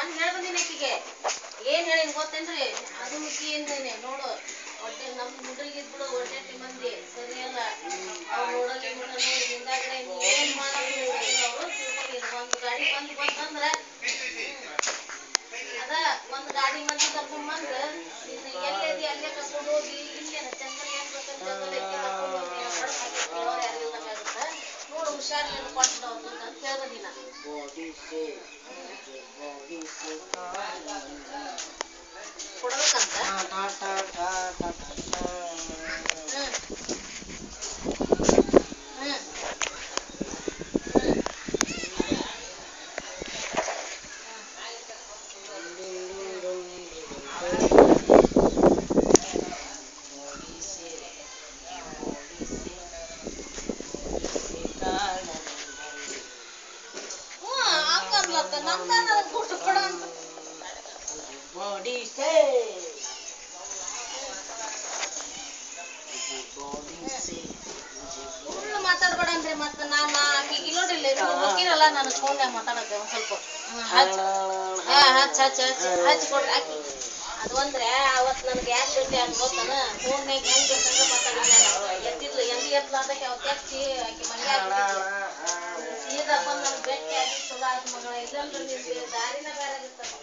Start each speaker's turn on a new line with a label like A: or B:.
A: ನಾನು ಹೇಳ್ಬಂದಿನಿ ಆಕಿಗೆ ಏನ್ ಹೇಳಿನ್ ಗೊತ್ತೇನ್ರಿ ಅದು ಮುಖಿ ಏನೇನೆ ನೋಡು ಒಟ್ಟೆ ನಮ್ ಹುಡುಗಿದ್ ಬಿಡು ಒಟ್ಟೆ ಮಂದಿ ಸರಿ ಅಲ್ಲ ಅವ್ರು ನೋಡಲಿ ನೋಡಿ ಹಿಂದಾಗಡೆ ಏನ್ ಮಾಡೋದು ಅವರು ತಿಳ್ಕೊಂಡಿಲ್ಲ ಒಂದು ಗಾಡಿ ಬಂತಂದ್ರ ಅದ ಒಂದು ಗಾಡಿ ಮಂದಿ ಕರ್ಕೊಂಡ್ ಬಂದು ಎಲ್ಲೇದಿ ಅಲ್ಲೇ ಕರ್ಕೊಂಡು ಹೋಗಿ ಇಲ್ಲೇನ ಚಂದ್ರ ಏನ್ ಬೇಕಂತ ಚಂದ್ರ ಕರ್ಕೊಂಡು ಹೋಗಿ ಯಾರಿಗಾಗುತ್ತೆ ನೋಡು ಹುಷಾರಿಲ್ಲ ಕೊಟ್ಟು ಅಂತ ಹೇಳ್ಬಂದಿನ ಕೊಡ್ಬೇಕಂತ ಮಾತಾಡ್ಬೇಡಂದ್ರೆ ಮತ್ತೆ ನಾನು ಆಕಿಗೆ ನೋಡಿಲ್ಲ ಗೊತ್ತಿರಲ್ಲ ನಾನು ಫೋನ್ಯಾಗ ಮಾತಾಡಕ್ಕೆ ಒಂದು ಸ್ವಲ್ಪ ಹಚ್ಚಿ ಕೊಡ್ರಿ ಆಕಿ ಅದು ಅಂದ್ರೆ ಅವತ್ತು ನನಗೆ ಯಾಕೆ ಭೇಟಿ ಆಗಿ ಗೊತ್ತಾನ ಫೋನ್ಯಾಗ ಹೆಂಗೆ ಬೇಕಂದ್ರೆ ಮಾತಾಡಿಲ್ಲ ನಾನು ಎತ್ತಿದ್ಲು ಎಲ್ಲಿ ಎತ್ತಲಾದಕ್ಕೆ ಅವತ್ತು ಎತ್ತಿ ಆಕಿ ಮನೆ ಸೀದಾ ಬಂದು ನನಗೆ ಭೇಟಿ ಆಗಿ ಚಲೋ ಆಯ್ತು ಮಗಳ ಇಲ್ಲಂದ್ರೆ ನಿಮ್ಗೆ ದಾರಿನ ಬೇರೆ ಇರ್ತದೆ